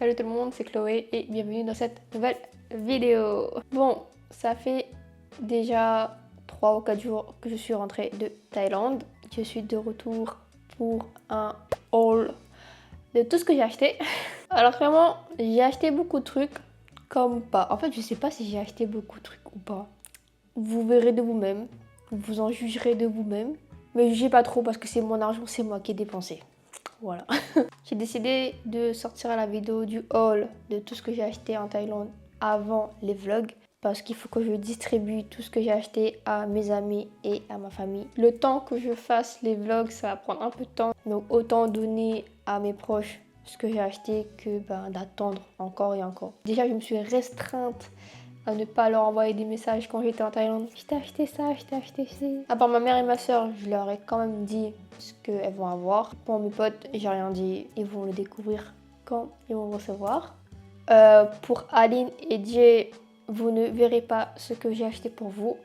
Salut tout le monde, c'est Chloé et bienvenue dans cette nouvelle vidéo. Bon, ça fait déjà 3 ou 4 jours que je suis rentrée de Thaïlande. Je suis de retour pour un haul de tout ce que j'ai acheté. Alors vraiment, j'ai acheté beaucoup de trucs comme pas. En fait, je sais pas si j'ai acheté beaucoup de trucs ou pas. Vous verrez de vous-même, vous en jugerez de vous-même. Mais jugez pas trop parce que c'est mon argent, c'est moi qui ai dépensé. Voilà. J'ai décidé de sortir la vidéo du haul de tout ce que j'ai acheté en Thaïlande avant les vlogs parce qu'il faut que je distribue tout ce que j'ai acheté à mes amis et à ma famille. Le temps que je fasse les vlogs, ça va prendre un peu de temps. Donc autant donner à mes proches ce que j'ai acheté que d'attendre encore et encore. Déjà, je me suis restreinte à ne pas leur envoyer des messages quand j'étais en Thaïlande. Je t'ai acheté ça, je t'ai acheté ça. À part ma mère et ma soeur, je leur ai quand même dit ce qu'elles vont avoir. Pour mes potes, j'ai rien dit. Ils vont le découvrir quand ils vont recevoir. Pour Aline et Jay, vous ne verrez pas ce que j'ai acheté pour vous.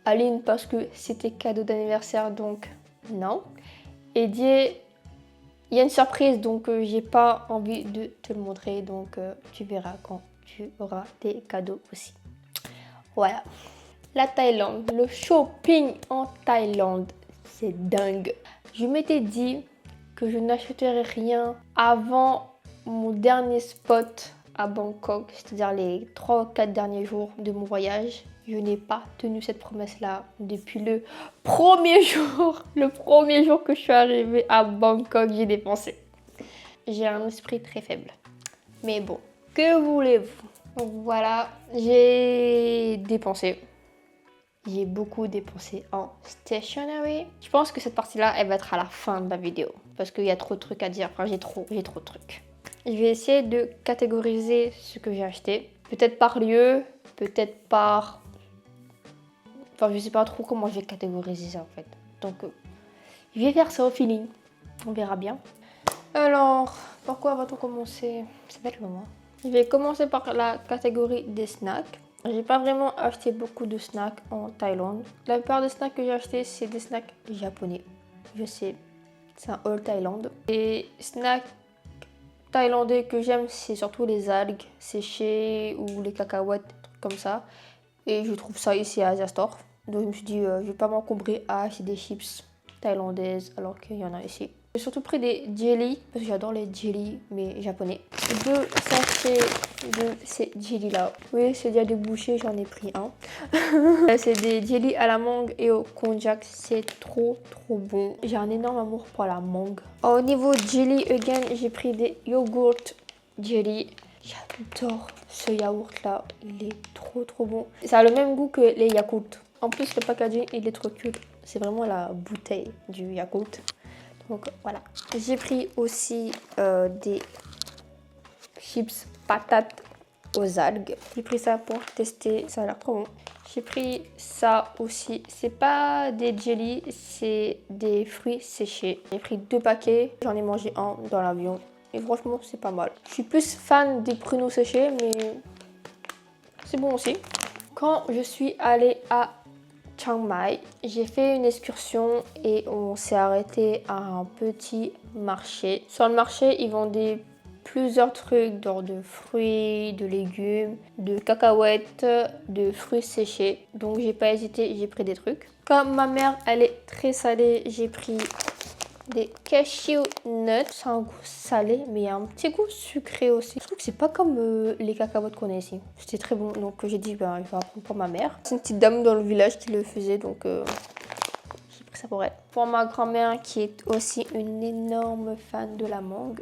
Aline parce que c'était cadeau d'anniversaire, donc non. Et Jay, il y a une surprise, donc j'ai pas envie de te le montrer, donc tu verras quand tu auras des cadeaux aussi. Voilà. La Thaïlande, le shopping en Thaïlande, c'est dingue. Je m'étais dit que je n'achèterais rien avant mon dernier spot à Bangkok, c'est-à-dire les 3 ou 4 derniers jours de mon voyage. Je n'ai pas tenu cette promesse-là depuis le premier jour. Le premier jour que je suis arrivée à Bangkok, j'ai dépensé. J'ai un esprit très faible. Mais bon, que voulez-vous? Donc voilà, j'ai dépensé. J'ai beaucoup dépensé en stationery. Je pense que cette partie-là, elle va être à la fin de la vidéo. Parce qu'il y a trop de trucs à dire. Enfin, j'ai trop de trucs. Je vais essayer de catégoriser ce que j'ai acheté. Peut-être par lieu, peut-être par... Enfin, je sais pas trop comment je vais catégoriser ça en fait. Donc, je vais faire ça au feeling. On verra bien. Alors, par quoi va-t-on commencer? Ça va être le moment. Je vais commencer par la catégorie des snacks. J'ai pas vraiment acheté beaucoup de snacks en Thaïlande. La plupart des snacks que j'ai achetés, c'est des snacks japonais. Je sais, c'est un haul Thaïlande. Et snacks thaïlandais que j'aime, c'est surtout les algues séchées ou les cacahuètes, des trucs comme ça. Et je trouve ça ici à Asia Store. Donc je me suis dit, je vais pas m'encombrer à acheter des chips thaïlandaises alors qu'il y en a ici. J'ai surtout pris des jellies, parce que j'adore les jellies, mais japonais. 2 sachets de ces jellies là. Oui, c'est déjà débouché, j'en ai pris un. C'est des jellies à la mangue et au konjac, c'est trop bon. J'ai un énorme amour pour la mangue. Au niveau jelly, again, j'ai pris des yogourts jelly. J'adore ce yaourt là, il est trop bon. Ça a le même goût que les Yakult. En plus, le packaging, il est trop cute. C'est vraiment la bouteille du Yakult. Donc voilà. J'ai pris aussi des chips patates aux algues. J'ai pris ça pour tester, ça a l'air trop bon. J'ai pris ça aussi. C'est pas des jellies, c'est des fruits séchés. J'ai pris 2 paquets, j'en ai mangé un dans l'avion. Et franchement, c'est pas mal. Je suis plus fan des pruneaux séchés, mais c'est bon aussi. Quand je suis allée à Chiang Mai, j'ai fait une excursion et on s'est arrêté à un petit marché. Sur le marché, ils vendaient plusieurs trucs d'ordre de fruits, de légumes, de cacahuètes, de fruits séchés. Donc j'ai pas hésité, j'ai pris des trucs. Comme ma mère, elle est très salée, j'ai pris des cashew nuts. C'est un goût salé, mais il y a un petit goût sucré aussi. Je trouve que c'est pas comme les cacahuètes qu'on a ici. C'était très bon, donc j'ai dit, je vais apprendre pour ma mère. C'est une petite dame dans le village qui le faisait, donc j'ai pris ça pour elle. Pour ma grand-mère, qui est aussi une énorme fan de la mangue,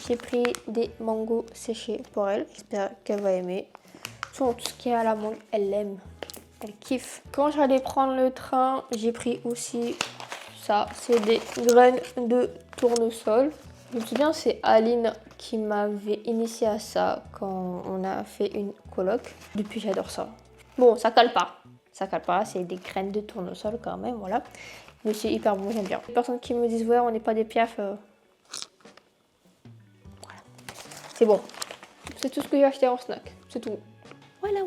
j'ai pris des mangos séchés pour elle. J'espère qu'elle va aimer. Tout ce qui est à la mangue, elle l'aime. Elle kiffe. Quand j'allais prendre le train, j'ai pris aussi... ça, c'est des graines de tournesol. Je me souviens, c'est Aline qui m'avait initié à ça quand on a fait une coloc. Depuis, j'adore ça. Bon, ça cale pas. Ça cale pas, c'est des graines de tournesol quand même, voilà. Mais c'est hyper bon, j'aime bien. Les personnes qui me disent, ouais, on n'est pas des piafs. Voilà. C'est bon. C'est tout ce que j'ai acheté en snack. C'est tout. Voilà.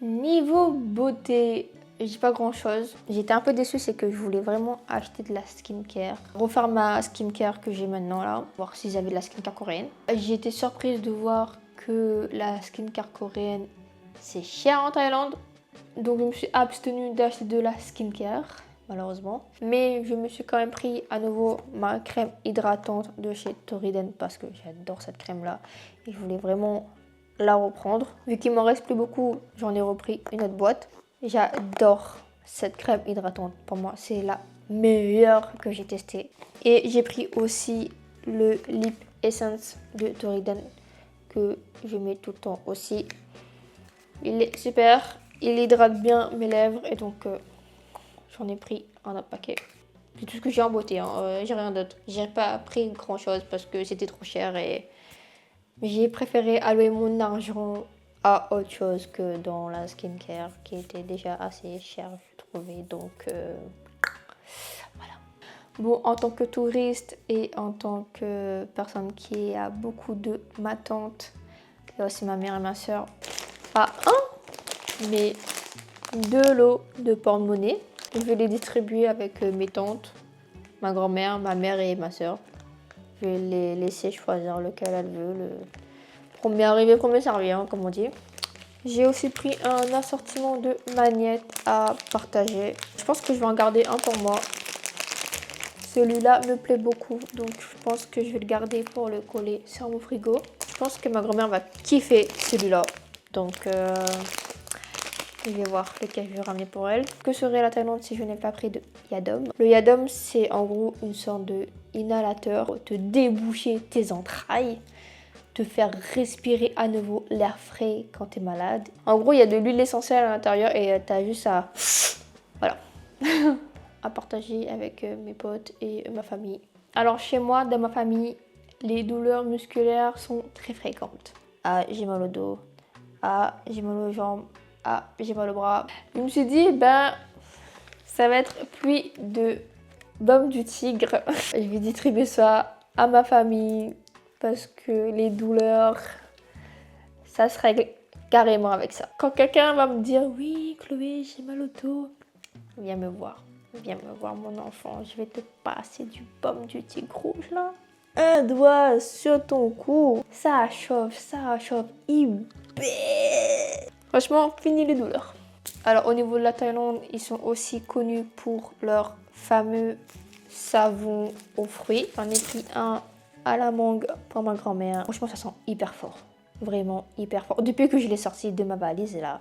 Niveau beauté, j'ai pas grand chose. J'étais un peu déçue, c'est que je voulais vraiment acheter de la skincare. Refaire ma skincare que j'ai maintenant là. Voir si j'avais de la skincare coréenne. J'ai été surprise de voir que la skincare coréenne, c'est cher en Thaïlande. Donc je me suis abstenue d'acheter de la skincare, malheureusement. Mais je me suis quand même pris à nouveau ma crème hydratante de chez Toriden parce que j'adore cette crème là. Et je voulais vraiment la reprendre. Vu qu'il m'en reste plus beaucoup, j'en ai repris une autre boîte. J'adore cette crème hydratante. Pour moi, c'est la meilleure que j'ai testée. Et j'ai pris aussi le Lip Essence de Toriden que je mets tout le temps aussi. Il est super. Il hydrate bien mes lèvres et donc j'en ai pris un autre paquet. C'est tout ce que j'ai en beauté, hein. J'ai rien d'autre. J'ai pas pris grand chose parce que c'était trop cher et j'ai préféré allouer mon argent à autre chose que dans la skincare qui était déjà assez chère, je trouvais. Donc voilà. Bon, en tant que touriste et en tant que personne qui a beaucoup de ma tante, et aussi ma mère et ma soeur, pas un, mais 2 lots de porte-monnaie. Je vais les distribuer avec mes tantes, ma grand-mère, ma mère et ma soeur. Je vais les laisser choisir lequel elle veut. Le premier arrivé, premier servi, hein, comme on dit. J'ai aussi pris un assortiment de magnettes à partager. Je pense que je vais en garder un pour moi. Celui-là me plaît beaucoup, donc je pense que je vais le garder pour le coller sur mon frigo. Je pense que ma grand-mère va kiffer celui-là. Donc je vais voir lequel je vais ramener pour elle. Que serait la Thaïlande si je n'ai pas pris de Yadom? Le Yadom, c'est en gros une sorte de inhalateur pour te déboucher tes entrailles, te faire respirer à nouveau l'air frais quand tu es malade. En gros, il y a de l'huile essentielle à l'intérieur et tu as juste à... Voilà. à partager avec mes potes et ma famille. Alors chez moi, dans ma famille, les douleurs musculaires sont très fréquentes. Ah, j'ai mal au dos. Ah, j'ai mal aux jambes. Ah, j'ai mal au bras. Je me suis dit, ça va être pluie de baume du tigre. Je vais distribuer ça à ma famille parce que les douleurs, ça se règle carrément avec ça. Quand quelqu'un va me dire, oui, Chloé, j'ai mal au dos, viens me voir. Viens me voir, mon enfant. Je vais te passer du baume du tigre rouge là. Un doigt sur ton cou. Ça chauffe. Franchement, fini les douleurs. Alors au niveau de la Thaïlande, ils sont aussi connus pour leur fameux savon aux fruits. J'en ai pris un à la mangue pour ma grand-mère. Franchement, ça sent hyper fort. Vraiment hyper fort. Depuis que je l'ai sorti de ma valise, là,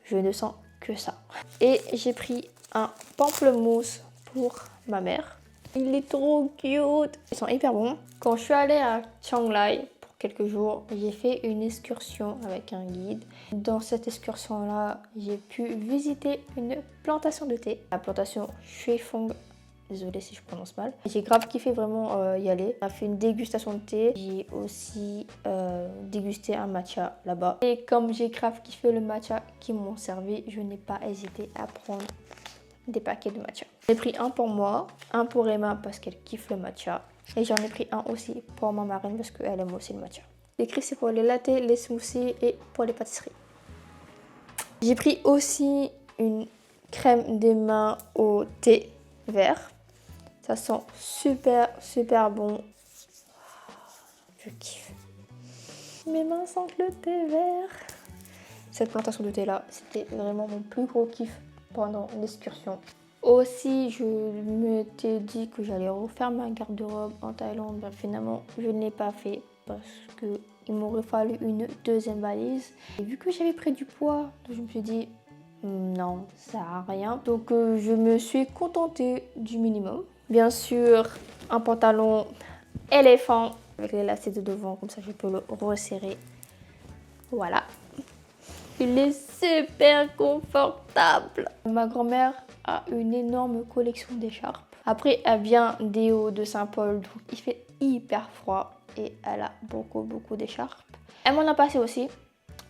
je ne sens que ça. Et j'ai pris un pamplemousse pour ma mère. Il est trop cute. Ils sont hyper bons. Quand je suis allée à Chiang Mai pour quelques jours, j'ai fait une excursion avec un guide. Dans cette excursion-là, j'ai pu visiter une plantation de thé. La plantation Shui Phong. Désolée si je prononce mal. J'ai grave kiffé vraiment y aller. On a fait une dégustation de thé. J'ai aussi dégusté un matcha là-bas. Et comme j'ai grave kiffé le matcha qu'ils m'ont servi, je n'ai pas hésité à prendre des paquets de matcha. J'ai pris un pour moi, un pour Emma parce qu'elle kiffe le matcha. Et j'en ai pris un aussi pour ma marraine parce qu'elle aime aussi le matcha. L'écrit c'est pour les lattés, les smoothies et pour les pâtisseries. J'ai pris aussi une crème des mains au thé vert. Ça sent super bon. Je kiffe. Mes mains sentent le thé vert. Cette plantation de thé là, c'était vraiment mon plus gros kiff pendant l'excursion. Aussi, je m'étais dit que j'allais refaire ma garde-robe en Thaïlande. Finalement, je ne l'ai pas fait parce qu'il m'aurait fallu une deuxième valise. Et vu que j'avais pris du poids, je me suis dit non, ça sert à rien. Donc je me suis contentée du minimum. Bien sûr, un pantalon éléphant avec les lacets de devant, comme ça je peux le resserrer. Voilà. Il est super confortable. Ma grand-mère a une énorme collection d'écharpes. Après, elle vient des Hauts-de-Saint-Paul, donc il fait hyper froid et elle a beaucoup d'écharpes. Elle m'en a passé aussi,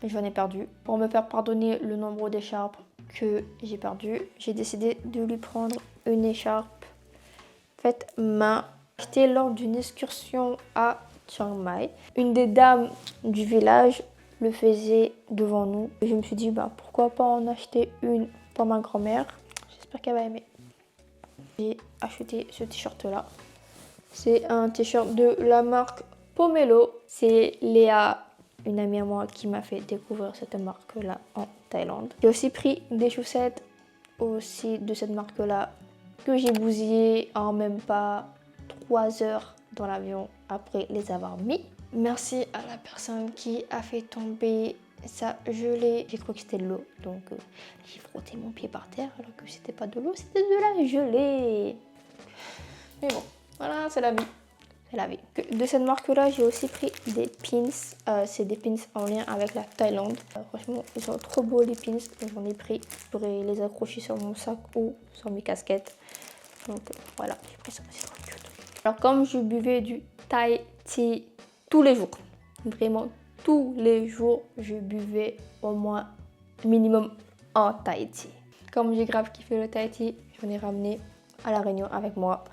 j'en ai perdu. Pour me faire pardonner le nombre d'écharpes que j'ai perdu, j'ai décidé de lui prendre une écharpe faite main, achetée lors d'une excursion à Chiang Mai. Une des dames du village le faisait devant nous. Et je me suis dit, pourquoi pas en acheter une pour ma grand-mère. J'espère qu'elle va aimer. J'ai acheté ce t-shirt là. C'est un t-shirt de la marque Pomelo. C'est Léa, une amie à moi, qui m'a fait découvrir cette marque là en Thaïlande. J'ai aussi pris des chaussettes aussi de cette marque là que j'ai bousillées en même pas 3 heures dans l'avion après les avoir mis. Merci à la personne qui a fait tomber ça gelée. J'ai cru que c'était de l'eau, donc j'ai frotté mon pied par terre alors que c'était pas de l'eau, c'était de la gelée. Mais bon, voilà, c'est la vie. C'est la vie. De cette marque-là, j'ai aussi pris des pins. C'est des pins en lien avec la Thaïlande. Franchement, ils sont trop beaux les pins. J'en ai pris. Je pourrais les accrocher sur mon sac ou sur mes casquettes. Donc voilà, j'ai pris ça, c'est trop cute. Alors comme je buvais du Thai tea tous les jours, vraiment tous les jours, je buvais au moins minimum un Thai tea. Comme j'ai grave kiffé le Thai tea, j'en ai ramené à La Réunion avec moi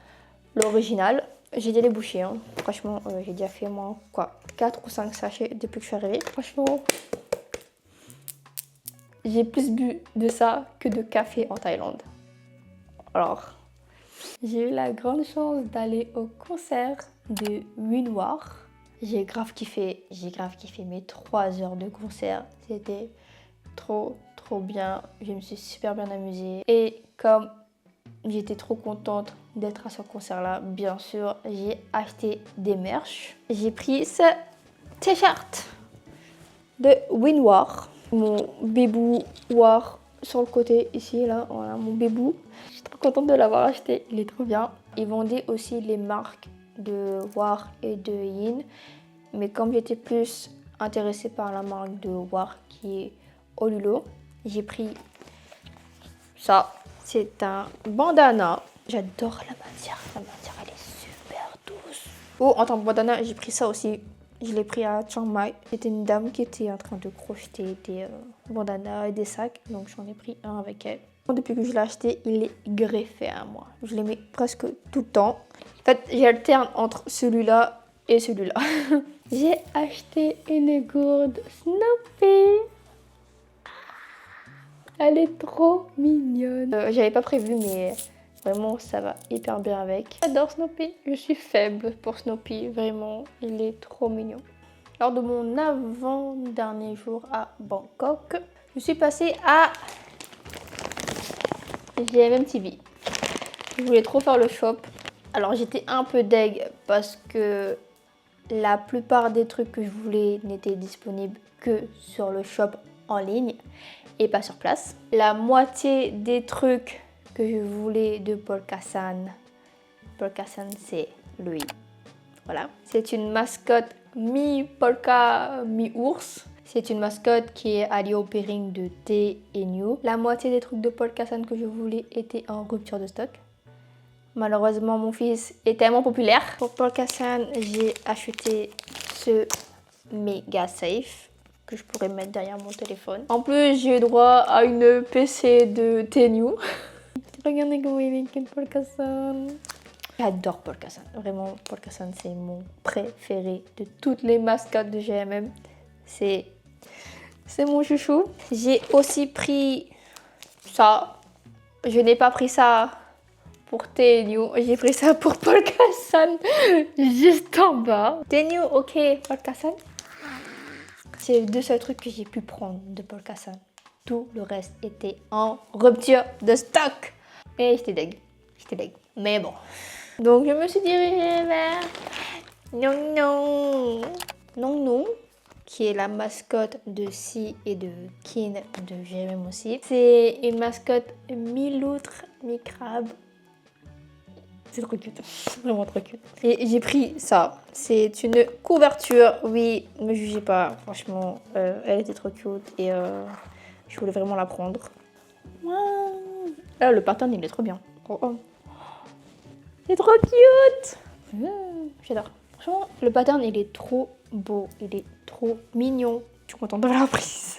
l'original. J'ai déjà les bouchées, hein. Franchement, j'ai déjà fait moi quoi 4 ou 5 sachets depuis que je suis arrivée. Franchement, j'ai plus bu de ça que de café en Thaïlande. Alors, j'ai eu la grande chance d'aller au concert de Winwar. J'ai grave kiffé mes 3 heures de concert. C'était trop bien. Je me suis super bien amusée. Et comme j'étais trop contente d'être à ce concert-là, bien sûr, j'ai acheté des merch. J'ai pris ce t-shirt de Winwar. Mon bébou War sur le côté ici, là, voilà, mon bébou. Je suis trop contente de l'avoir acheté, il est trop bien. Ils vendaient aussi les marques de War et de Yin. Mais comme j'étais plus intéressée par la marque de War qui est Olulo, j'ai pris ça. C'est un bandana. J'adore la matière. La matière, elle est super douce. Oh, en tant que bandana, j'ai pris ça aussi. Je l'ai pris à Chiang Mai. C'était une dame qui était en train de crocheter des bandanas et des sacs. Donc j'en ai pris un avec elle. Depuis que je l'ai acheté, il est greffé à moi. Je les mets presque tout le temps. En fait, j'alterne entre celui-là et celui-là. J'ai acheté une gourde Snoopy. Elle est trop mignonne. J'avais pas prévu, mais vraiment, ça va hyper bien avec. J'adore Snoopy. Je suis faible pour Snoopy. Vraiment, il est trop mignon. Lors de mon avant-dernier jour à Bangkok, je suis passée à GMM TV. Je voulais trop faire le shop. Alors, j'étais un peu deg parce que la plupart des trucs que je voulais n'étaient disponibles que sur le shop en ligne et pas sur place. La moitié des trucs que je voulais de Polkasan, Polkasan c'est lui. Voilà. C'est une mascotte mi-polka, mi-ours. C'est une mascotte qui est alliée au pairing de T et New. La moitié des trucs de Polkasan que je voulais étaient en rupture de stock. Malheureusement, mon fils est tellement populaire. Pour Polkasan, j'ai acheté ce méga safe que je pourrais mettre derrière mon téléphone. En plus, j'ai eu droit à une PC de T-New. Regardez comment il est Polkasan. J'adore Polkasan. Vraiment, Polkasan, c'est mon préféré de toutes les mascottes de GMM. C'est mon chouchou. J'ai aussi pris ça. Je n'ai pas pris ça pour T-New. J'ai pris ça pour Polkasan. Juste en bas. T-New, ok. Polkasan. C'est les deux seuls trucs que j'ai pu prendre de Polkasan. Tout le reste était en rupture de stock. Et j'étais deg. Mais bon. Donc je me suis dirigée vers Non, qui est la mascotte de Si et de Kin de GMM aussi. C'est une mascotte mi-loutre, mi-crabe. C'est trop cute, vraiment trop cute. Et j'ai pris ça. C'est une couverture. Oui, ne me jugez pas. Franchement, elle était trop cute et je voulais vraiment la prendre. Là, le pattern, il est trop bien. Oh. C'est trop cute. J'adore. Franchement, le pattern, il est trop beau. Il est trop mignon. Je suis contente d'avoir la prise.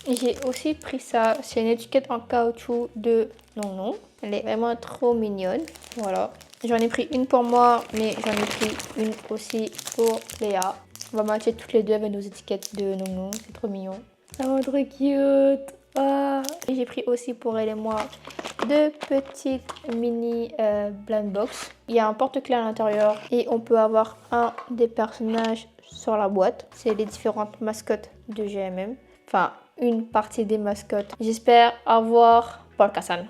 J'ai aussi pris ça. C'est une étiquette en caoutchouc de Non. Elle est vraiment trop mignonne. Voilà. J'en ai pris une pour moi, mais j'en ai pris une aussi pour Léa. On va matcher toutes les deux avec nos étiquettes de Non. C'est trop mignon. Oh, trop cute. Ah. Et j'ai pris aussi pour elle et moi deux petites mini blind box. Il y a un porte-clés à l'intérieur et on peut avoir un des personnages sur la boîte. C'est les différentes mascottes de GMM. Enfin, une partie des mascottes. J'espère avoir Paul Kassan.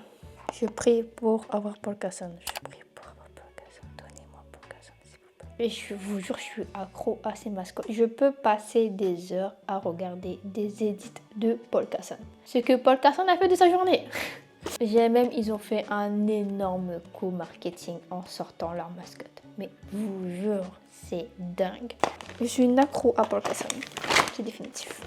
Je prie pour avoir Paul Kassan. Je prie pour avoir Paul Kassan. Donnez-moi Paul Kassan, s'il vous plaît. Et je vous jure, je suis accro à ces mascottes. Je peux passer des heures à regarder des édits de Paul Kassan. Ce que Paul Kassan a fait de sa journée. GMM, ils ont fait un énorme coup marketing en sortant leur mascotte. Mais je vous jure, c'est dingue. Je suis une accro à Paul Kassan. C'est définitif.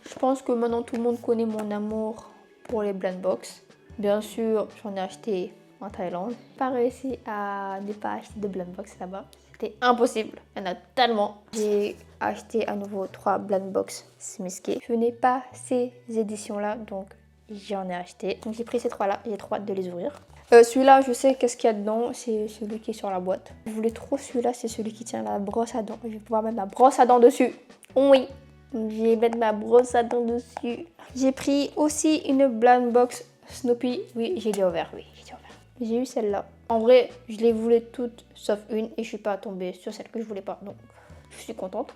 Je pense que maintenant tout le monde connaît mon amour pour les blind box. Bien sûr, j'en ai acheté en Thaïlande. Pas réussi à ne pas acheter de blind box là-bas. C'était impossible. Il y en a tellement. J'ai acheté à nouveau 3 blind box Smisky. Je n'ai pas ces éditions-là, donc j'en ai acheté. Donc j'ai pris ces 3-là. J'ai trop hâte de les ouvrir. Celui-là, je sais qu'est-ce qu'il y a dedans. C'est celui qui est sur la boîte. Je voulais trop celui-là. C'est celui qui tient la brosse à dents. Je vais pouvoir mettre ma brosse à dents dessus. Oui. Je vais mettre ma brosse à dents dessus. J'ai pris aussi une blind box Snoopy. Oui, j'ai déjà ouvert. Oui, j'ai déjà ouvert. J'ai eu celle-là. En vrai, je les voulais toutes sauf une et je suis pas tombée sur celle que je voulais pas. Donc, je suis contente.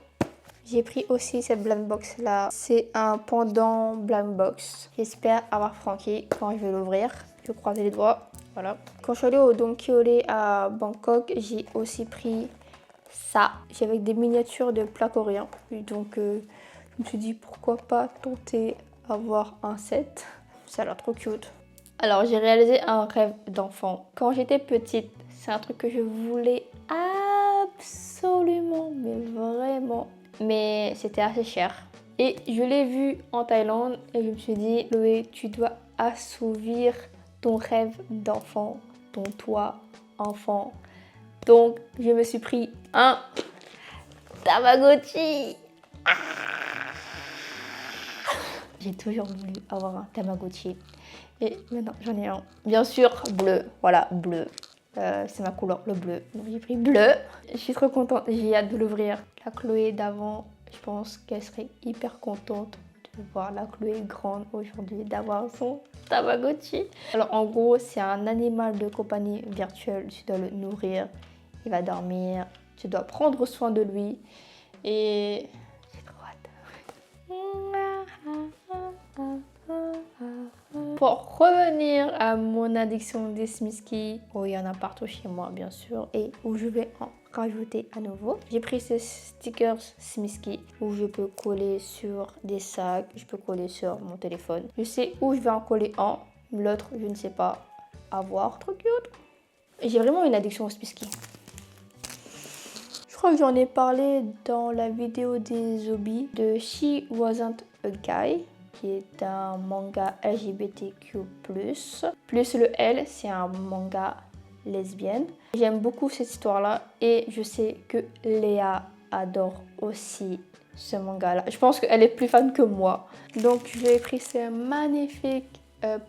J'ai pris aussi cette blind box là. C'est un pendant blind box. J'espère avoir Frankie quand je vais l'ouvrir. Je vais croiser les doigts. Voilà. Quand je suis allée au Don Quijote à Bangkok, j'ai aussi pris ça. J'ai avec des miniatures de plats coréens. Donc, je me suis dit pourquoi pas tenter avoir un set. Ça a l'air trop cute. Alors j'ai réalisé un rêve d'enfant. Quand j'étais petite, c'est un truc que je voulais absolument, mais vraiment. Mais c'était assez cher. Et je l'ai vu en Thaïlande et je me suis dit, Chloé, tu dois assouvir ton rêve d'enfant, ton toi enfant. Donc je me suis pris un Tamagotchi. J'ai toujours voulu avoir un Tamagotchi. Et maintenant, j'en ai un. Bien sûr, bleu. Voilà, bleu. C'est ma couleur, le bleu. Donc j'ai pris bleu. Je suis trop contente. J'ai hâte de l'ouvrir. La Chloé d'avant, je pense qu'elle serait hyper contente de voir la Chloé grande aujourd'hui, d'avoir son Tamagotchi. Alors en gros, c'est un animal de compagnie virtuel. Tu dois le nourrir. Il va dormir. Tu dois prendre soin de lui. Et j'ai trop hâte. Pour revenir à mon addiction des Smisky, oh, il y en a partout chez moi bien sûr, et où je vais en rajouter à nouveau. J'ai pris ces stickers Smisky où je peux coller sur des sacs, je peux coller sur mon téléphone. Je sais où je vais en coller un, l'autre je ne sais pas. À voir, trop cute. J'ai vraiment une addiction aux Smisky. Je crois que j'en ai parlé dans la vidéo des hobbies de She Wasn't a Guy, qui est un manga LGBTQ+. Plus le L, c'est un manga lesbienne. J'aime beaucoup cette histoire-là et je sais que Léa adore aussi ce manga-là. Je pense qu'elle est plus fan que moi. Donc j'ai pris ce magnifique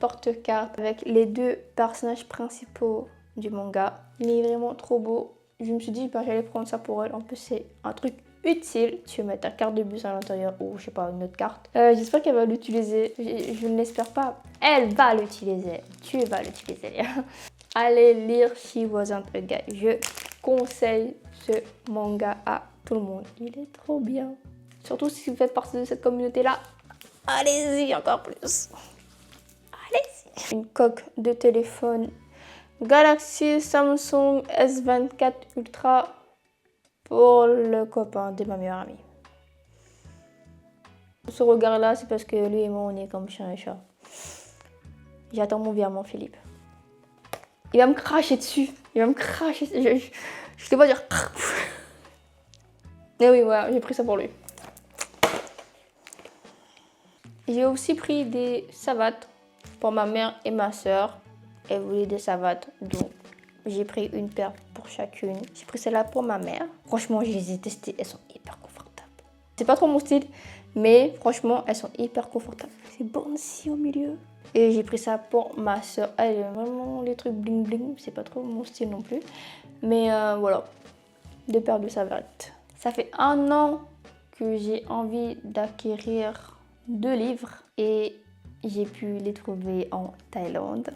porte-carte avec les deux personnages principaux du manga. Il est vraiment trop beau. Je me suis dit que j'allais prendre ça pour elle. En plus, c'est un truc utile. Tu mets ta carte de bus à l'intérieur ou je sais pas, une autre carte. J'espère qu'elle va l'utiliser. Je ne l'espère pas. Elle va l'utiliser. Tu vas l'utiliser, Léa. Allez lire She Wasn't a Guy. Je conseille ce manga à tout le monde. Il est trop bien. Surtout si vous faites partie de cette communauté-là. Allez-y encore plus. Allez-y. Une coque de téléphone Galaxy Samsung S24 Ultra pour le copain de ma meilleure amie. Ce regard-là, c'est parce que lui et moi, on est comme chien et chat. J'attends mon virement, Philippe. Il va me cracher dessus. Il va me cracher. Je te vois dire. Et oui, voilà, j'ai pris ça pour lui. J'ai aussi pris des savates pour ma mère et ma soeur. Elle voulait des savates, donc j'ai pris une paire pour chacune. J'ai pris celle-là pour ma mère. Franchement, je les ai testées, elles sont hyper confortables. C'est pas trop mon style, mais franchement, elles sont hyper confortables. C'est bouncy au milieu. Et j'ai pris ça pour ma soeur. Elle aime vraiment les trucs bling bling, c'est pas trop mon style non plus. Mais voilà, deux paires de savates. Ça fait 1 an que j'ai envie d'acquérir 2 livres et j'ai pu les trouver en Thaïlande.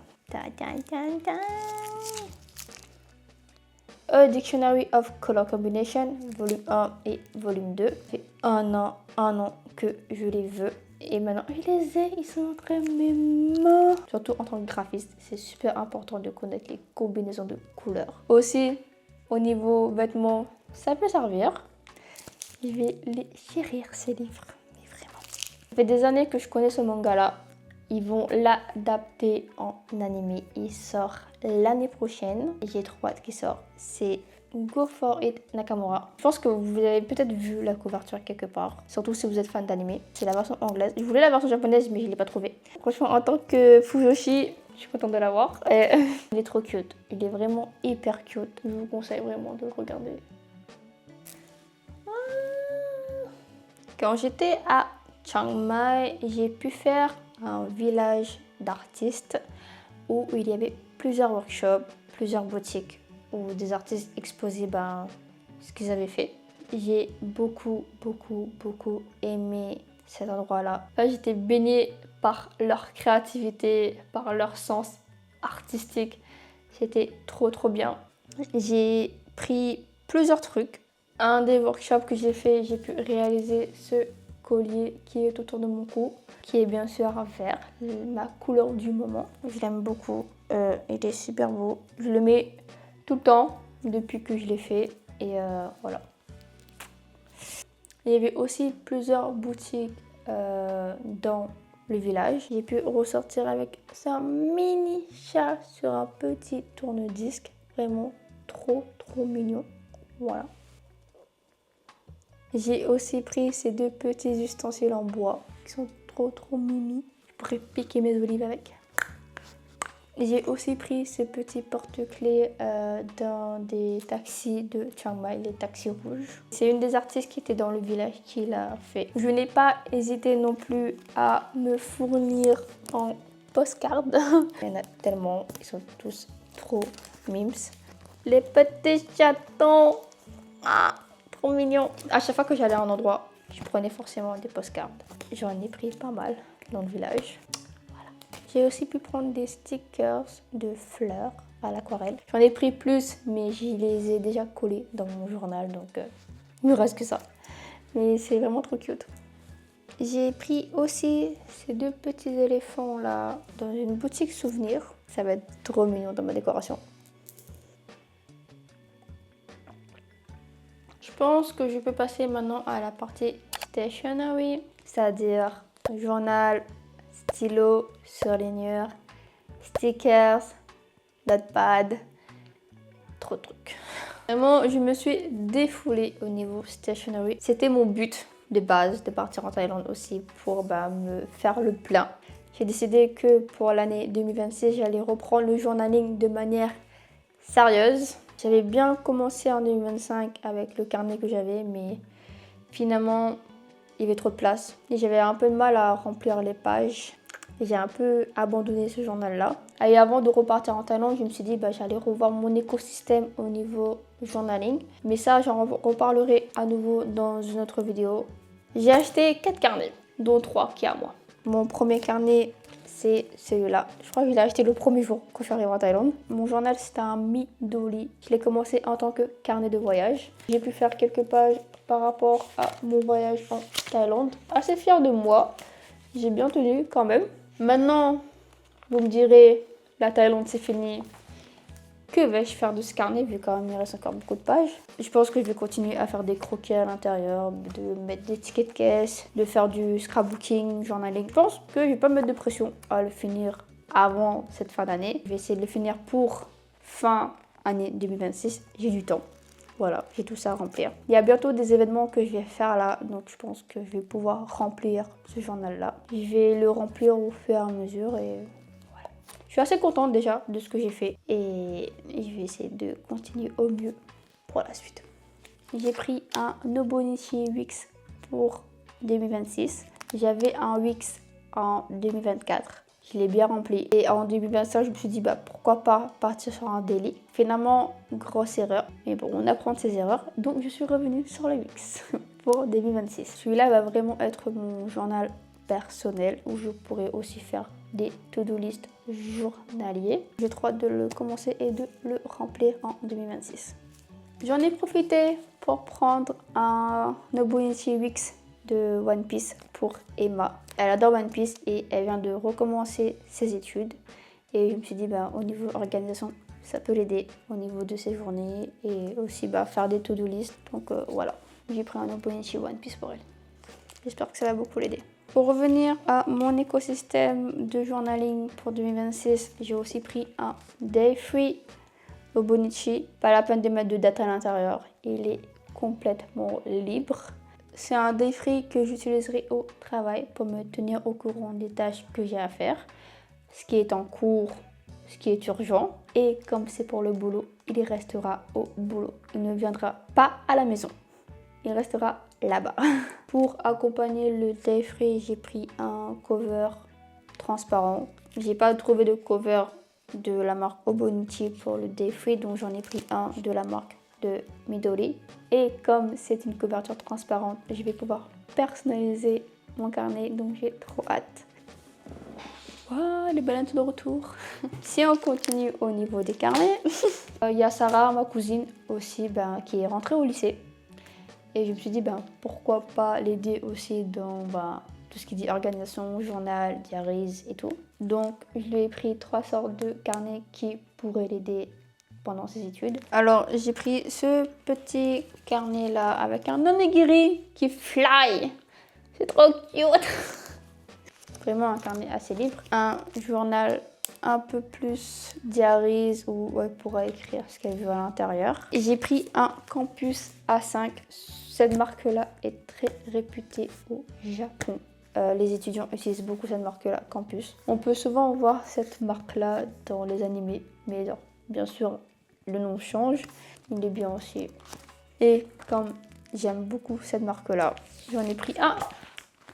A Dictionary of Color Combination, volume 1 et volume 2. Ça fait un an que je les veux. Et maintenant, je les ai, ils sont entre mes mains. Surtout en tant que graphiste, c'est super important de connaître les combinaisons de couleurs. Aussi, au niveau vêtements, ça peut servir. Je vais les chérir, ces livres. Mais vraiment. Ça fait des années que je connais ce manga-là. Ils vont l'adapter en animé. Il sort l'année prochaine. J'ai trop hâte qu'il sorte. C'est Go For It Nakamura. Je pense que vous avez peut-être vu la couverture quelque part. Surtout si vous êtes fan d'animé. C'est la version anglaise. Je voulais la version japonaise mais je ne l'ai pas trouvée. Franchement, en tant que Fujoshi, je suis contente de l'avoir. Il est trop cute. Il est vraiment hyper cute. Je vous conseille vraiment de le regarder. Quand j'étais à Chiang Mai, j'ai pu faire un village d'artistes où il y avait plusieurs workshops, plusieurs boutiques où des artistes exposaient ce qu'ils avaient fait. J'ai beaucoup aimé cet endroit-là. J'étais baignée par leur créativité, par leur sens artistique. C'était trop bien. J'ai pris plusieurs trucs. Un des workshops que j'ai fait, j'ai pu réaliser ce collier qui est autour de mon cou, qui est bien sûr vert, ma couleur du moment. Je l'aime beaucoup, il est super beau. Je le mets tout le temps depuis que je l'ai fait et voilà. Il y avait aussi plusieurs boutiques dans le village. J'ai pu ressortir avec un mini chat sur un petit tourne-disque, vraiment trop mignon. Voilà. J'ai aussi pris ces 2 petits ustensiles en bois qui sont trop mimi. Je pourrais piquer mes olives avec. J'ai aussi pris ce petit porte-clés dans des taxis de Chiang Mai, les taxis rouges. C'est une des artistes qui était dans le village qui l'a fait. Je n'ai pas hésité non plus à me fournir en postcard. Il y en a tellement, ils sont tous trop mimes. Les petits chatons. Ah, trop mignon. À chaque fois que j'allais à un endroit, je prenais forcément des postcards. J'en ai pris pas mal dans le village. Voilà. J'ai aussi pu prendre des stickers de fleurs à l'aquarelle. J'en ai pris plus, mais je les ai déjà collés dans mon journal, donc il me reste que ça. Mais c'est vraiment trop cute. J'ai pris aussi ces 2 petits éléphants là dans une boutique souvenir. Ça va être trop mignon dans ma décoration. Je pense que je peux passer maintenant à la partie stationery, c'est-à-dire journal, stylo, surligneur, stickers, notepad, trop de trucs. Vraiment, je me suis défoulée au niveau stationery. C'était mon but de base de partir en Thaïlande aussi pour me faire le plein. J'ai décidé que pour l'année 2026, j'allais reprendre le journaling de manière sérieuse. J'avais bien commencé en 2025 avec le carnet que j'avais, mais finalement, il y avait trop de place. Et j'avais un peu de mal à remplir les pages. Et j'ai un peu abandonné ce journal-là. Et avant de repartir en Thaïlande, je me suis dit j'allais revoir mon écosystème au niveau journaling. Mais ça, j'en reparlerai à nouveau dans une autre vidéo. J'ai acheté 4 carnets, dont 3 qui est à moi. Mon premier carnet, c'est celui-là. Je crois que je l'ai acheté le premier jour quand je suis arrivée en Thaïlande. Mon journal, c'était un Midori. Je l'ai commencé en tant que carnet de voyage. J'ai pu faire quelques pages par rapport à mon voyage en Thaïlande. Assez fière de moi. J'ai bien tenu quand même. Maintenant, vous me direz, la Thaïlande, c'est fini. Que vais-je faire de ce carnet vu quand même il reste encore beaucoup de pages? Je pense que je vais continuer à faire des croquis à l'intérieur, de mettre des tickets de caisse, de faire du scrapbooking, journaling. Je pense que je vais pas me mettre de pression à le finir avant cette fin d'année. Je vais essayer de le finir pour fin année 2026. J'ai du temps. Voilà, j'ai tout ça à remplir. Il y a bientôt des événements que je vais faire là, donc je pense que je vais pouvoir remplir ce journal-là. Je vais le remplir au fur et à mesure et... Je suis assez contente déjà de ce que j'ai fait et je vais essayer de continuer au mieux pour la suite. J'ai pris un Nobonichi Wix pour 2026. J'avais un Wix en 2024. Je l'ai bien rempli. Et en 2025, je me suis dit pourquoi pas partir sur un daily. Finalement, grosse erreur. Mais bon, on apprend de ses erreurs. Donc je suis revenue sur le Wix pour 2026. Celui-là va vraiment être mon journal personnel où je pourrais aussi faire des to-do list journaliers. J'ai trop hâte de le commencer et de le remplir en 2026. J'en ai profité pour prendre un Nobunashi Weeks de One Piece pour Emma. Elle adore One Piece et elle vient de recommencer ses études. Et je me suis dit, au niveau organisation, ça peut l'aider au niveau de ses journées et aussi faire des to-do list. Donc voilà, j'ai pris un Nobunashi One Piece pour elle. J'espère que ça va beaucoup l'aider. Pour revenir à mon écosystème de journaling pour 2026, j'ai aussi pris un Day Free Nobunashi. Pas la peine de mettre de date à l'intérieur, il est complètement libre. C'est un Day Free que j'utiliserai au travail pour me tenir au courant des tâches que j'ai à faire, ce qui est en cours, ce qui est urgent. Et comme c'est pour le boulot, il restera au boulot. Il ne viendra pas à la maison. Il restera là-bas. Pour accompagner le Day Free, j'ai pris un cover transparent. J'ai pas trouvé de cover de la marque Obonichi pour le Day Free, donc j'en ai pris un de la marque de Midori. Et comme c'est une couverture transparente, je vais pouvoir personnaliser mon carnet, donc j'ai trop hâte. Waouh, les baleines sont de retour. Si on continue au niveau des carnets, il y a Sarah, ma cousine aussi, qui est rentrée au lycée. Et je me suis dit, pourquoi pas l'aider aussi dans tout ce qui dit organisation, journal, diaries et tout. Donc, je lui ai pris 3 sortes de carnets qui pourraient l'aider pendant ses études. Alors, j'ai pris ce petit carnet-là avec un onigiri qui fly. C'est trop cute. Vraiment un carnet assez libre. Un journal un peu plus diaries où elle pourra écrire ce qu'elle veut à l'intérieur. Et j'ai pris un Campus A5. Cette marque-là est très réputée au Japon. Les étudiants utilisent beaucoup cette marque-là, Campus. On peut souvent voir cette marque-là dans les animés, mais bien sûr, le nom change. Il est bien aussi. Et comme j'aime beaucoup cette marque-là, j'en ai pris un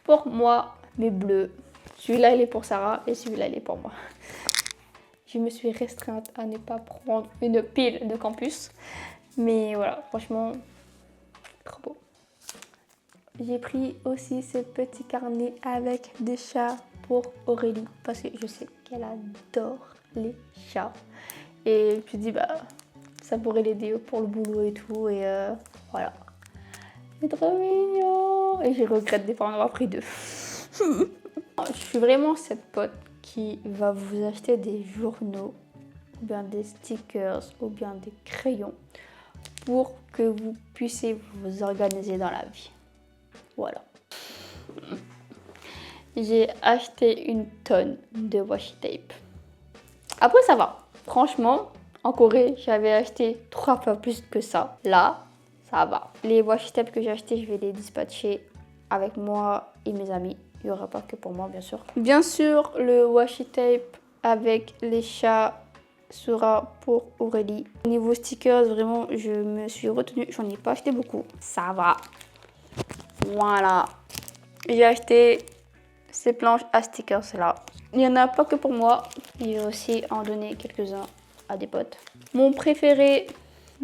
pour moi, mais bleu. Celui-là, il est pour Sarah et celui-là, il est pour moi. Je me suis restreinte à ne pas prendre une pile de Campus. Mais voilà, franchement, trop beau. J'ai pris aussi ce petit carnet avec des chats pour Aurélie. Parce que je sais qu'elle adore les chats. Et je me suis dit, ça pourrait l'aider pour le boulot et tout. Et voilà. C'est trop mignon. Et je regrette de ne pas en avoir pris 2. Je suis vraiment cette pote qui va vous acheter des journaux, ou bien des stickers, ou bien des crayons pour que vous puissiez vous organiser dans la vie. Voilà. J'ai acheté une tonne de washi tape. Après, ça va. Franchement, en Corée, j'avais acheté 3 fois plus que ça. Là, ça va. Les washi tape que j'ai achetés, je vais les dispatcher avec moi et mes amis. Il n'y aura pas que pour moi, bien sûr. Bien sûr, le washi tape avec les chats sera pour Aurélie. Au niveau stickers, vraiment, je me suis retenue. J'en ai pas acheté beaucoup. Ça va. Voilà. J'ai acheté ces planches à stickers là. Il n'y en a pas que pour moi. Je vais aussi en donner quelques-uns à des potes. Mon préféré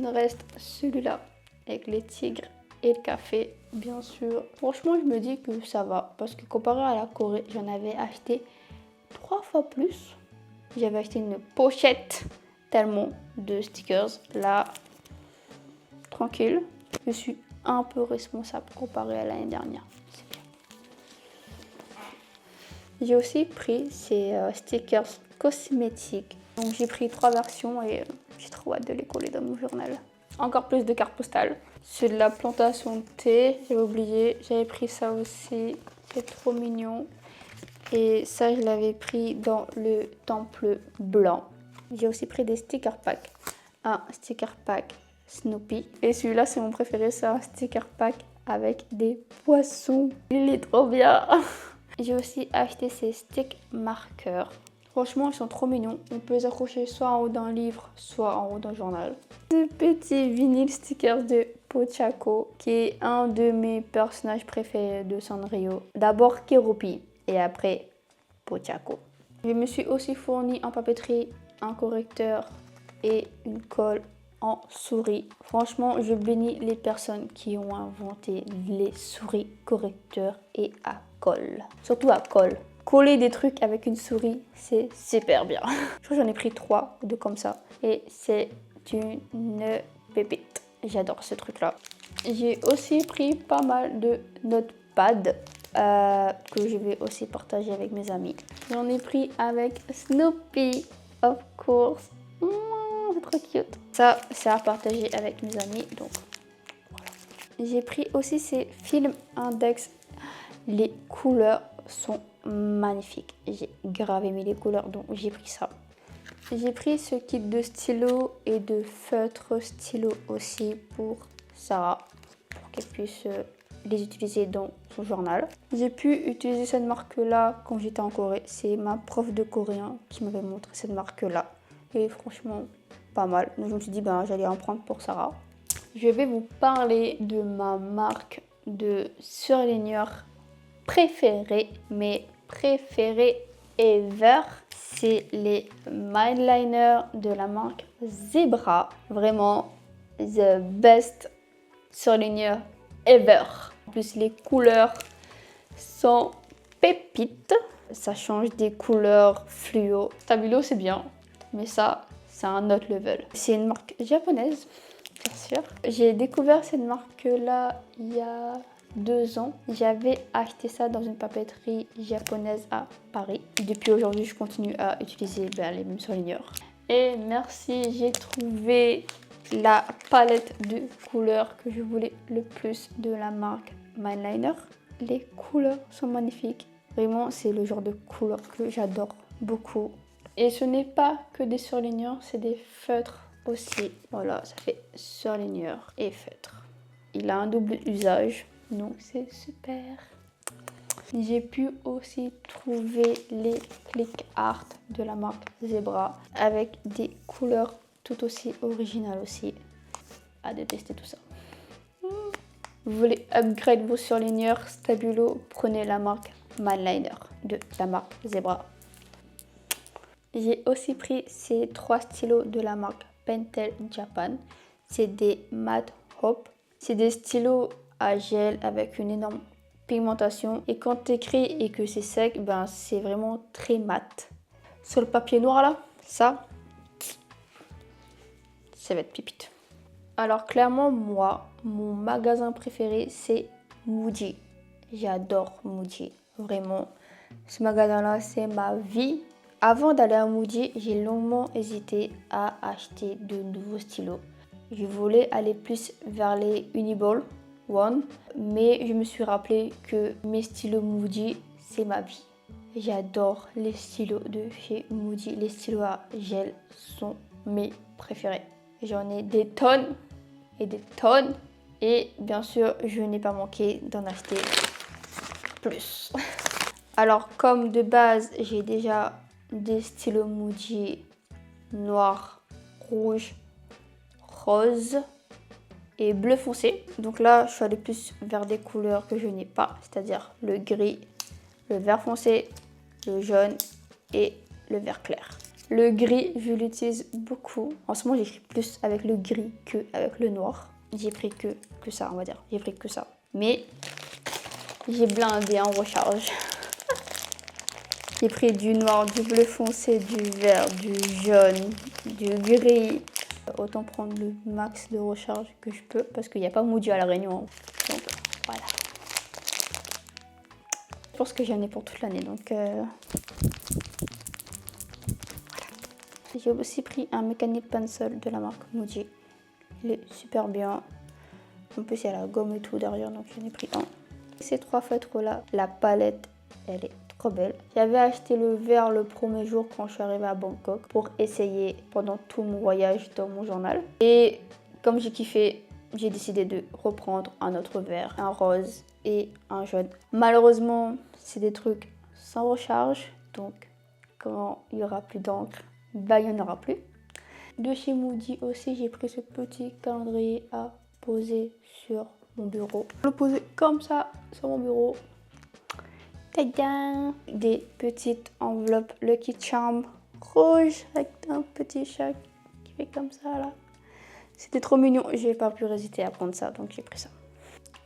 reste celui-là avec les tigres et le café, bien sûr. Franchement, je me dis que ça va. Parce que comparé à la Corée, j'en avais acheté 3 fois plus. J'avais acheté une pochette tellement de stickers. Là, tranquille. Je suis un peu responsable comparé à l'année dernière. C'est bien. J'ai aussi pris ces stickers cosmétiques. Donc j'ai pris 3 versions et j'ai trop hâte de les coller dans mon journal. Encore plus de cartes postales. C'est de la plantation de thé, j'avais oublié. J'avais pris ça aussi, c'est trop mignon. Et ça, je l'avais pris dans le temple blanc. J'ai aussi pris des sticker packs. Un sticker pack Snoopy. Et celui-là, c'est mon préféré, c'est un sticker pack avec des poissons. Il est trop bien. J'ai aussi acheté ces stick marqueurs. Franchement, ils sont trop mignons. On peut les accrocher soit en haut d'un livre, soit en haut d'un journal. Ce petit vinyle stickers de Pochako, qui est un de mes personnages préférés de Sanrio. D'abord Keroppi et après Pochako. Je me suis aussi fourni en papeterie, un correcteur et une colle en souris. Franchement, je bénis les personnes qui ont inventé les souris correcteurs et à colle. Surtout à colle. Coller des trucs avec une souris, c'est super bien. Je crois que j'en ai pris 3 ou 2 comme ça. Et c'est une pépite. J'adore ce truc-là. J'ai aussi pris pas mal de notepads que je vais aussi partager avec mes amis. J'en ai pris avec Snoopy, of course. C'est trop cute. Ça, c'est à partager avec mes amis. Donc, voilà. J'ai pris aussi ces films index. Les couleurs sont magnifiques. J'ai grave aimé les couleurs, donc j'ai pris ça. J'ai pris ce kit de stylo et de feutre stylo aussi pour Sarah, pour qu'elle puisse les utiliser dans son journal. J'ai pu utiliser cette marque-là quand j'étais en Corée. C'est ma prof de coréen qui m'avait montré cette marque-là. Et franchement, pas mal. Donc je me suis dit, j'allais en prendre pour Sarah. Je vais vous parler de ma marque de surligneur préférée, mes préférés ever. C'est les Mindliner de la marque Zebra. Vraiment, the best surligneur ever. En plus, les couleurs sont pépites. Ça change des couleurs fluo. Stabilo, c'est bien, mais ça, c'est un autre level. C'est une marque japonaise, bien sûr. J'ai découvert cette marque-là il y a 2 ans. J'avais acheté ça dans une papeterie japonaise à Paris. Depuis aujourd'hui, je continue à utiliser les mêmes surligneurs. Et merci, j'ai trouvé la palette de couleurs que je voulais le plus de la marque Mindliner. Les couleurs sont magnifiques. Vraiment, c'est le genre de couleur que j'adore beaucoup. Et ce n'est pas que des surligneurs, c'est des feutres aussi. Voilà, ça fait surligneur et feutre. Il a un double usage, donc c'est super. J'ai pu aussi trouver les click art de la marque Zebra avec des couleurs tout aussi originales aussi. À détester tout ça. Vous voulez upgrade vos surligneurs Stabilo, prenez la marque Mindliner de la marque Zebra. J'ai aussi pris ces 3 stylos de la marque Pentel Japan. C'est des Matte Hope. C'est des stylos à gel avec une énorme pigmentation. Et quand tu écris et que c'est sec, c'est vraiment très mat. Sur le papier noir là, ça va être pipite. Alors clairement, moi, mon magasin préféré, c'est Muji. J'adore Muji. Vraiment, ce magasin-là, c'est ma vie. Avant d'aller à Muji, j'ai longuement hésité à acheter de nouveaux stylos. Je voulais aller plus vers les Uniball One, mais je me suis rappelé que mes stylos Muji, c'est ma vie. J'adore les stylos de chez Muji. Les stylos à gel sont mes préférés. J'en ai des tonnes et des tonnes. Et bien sûr, je n'ai pas manqué d'en acheter plus. Alors, comme de base, j'ai déjà des stylos Muji noir, rouge, rose et bleu foncé. Donc là, je suis allée plus vers des couleurs que je n'ai pas, c'est-à-dire le gris, le vert foncé, le jaune et le vert clair. Le gris, je l'utilise beaucoup. En ce moment, j'écris plus avec le gris qu'avec le noir. J'ai pris que ça, on va dire. J'ai pris que ça. Mais j'ai blindé en recharge. J'ai pris du noir, du bleu foncé, du vert, du jaune, du gris. Autant prendre le max de recharge que je peux parce qu'il n'y a pas Muji à La Réunion. Donc voilà. Je pense que j'en ai pour toute l'année. Donc voilà. J'ai aussi pris un Mechanic Pencil de la marque Muji. Il est super bien. En plus, il y a la gomme et tout derrière, donc j'en ai pris un. Ces 3 feutres-là, la palette, elle est trop belle. J'avais acheté le vert le premier jour quand je suis arrivée à Bangkok pour essayer pendant tout mon voyage dans mon journal. Et comme j'ai kiffé, j'ai décidé de reprendre un autre vert, un rose et un jaune. Malheureusement, c'est des trucs sans recharge, donc quand il n'y aura plus d'encre, il n'y en aura plus. De chez Muji aussi, j'ai pris ce petit calendrier à poser sur mon bureau. Je le poser comme ça sur mon bureau. Tadam! Des petites enveloppes Lucky Charm rouge avec un petit chat qui fait comme ça là. C'était trop mignon. J'ai pas pu résister à prendre ça, donc j'ai pris ça.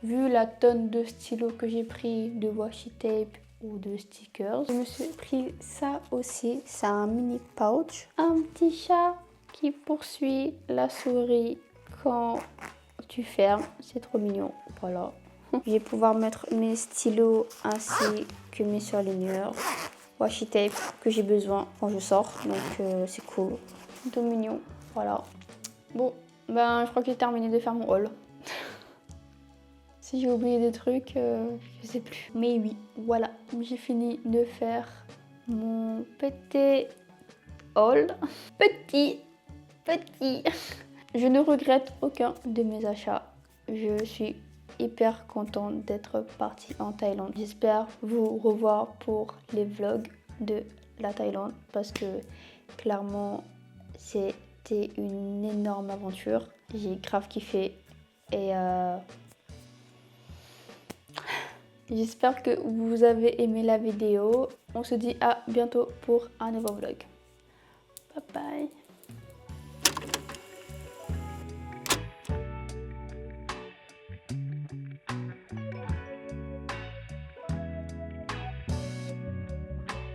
Vu la tonne de stylos que j'ai pris, de washi tape ou de stickers, je me suis pris ça aussi. C'est un mini pouch. Un petit chat qui poursuit la souris quand tu fermes. C'est trop mignon. Voilà. Je vais pouvoir mettre mes stylos ainsi que mes surligneurs. Washi tape que j'ai besoin quand je sors. Donc c'est cool. Tout mignon. Voilà. Bon, ben je crois que j'ai terminé de faire mon haul. Si j'ai oublié des trucs, je sais plus. Mais oui, voilà. J'ai fini de faire mon petit haul. Petit. Je ne regrette aucun de mes achats. Je suis hyper contente d'être partie en Thaïlande. J'espère vous revoir pour les vlogs de la Thaïlande parce que clairement c'était une énorme aventure. J'ai grave kiffé et j'espère que vous avez aimé la vidéo. On se dit à bientôt pour un nouveau vlog. Bye bye.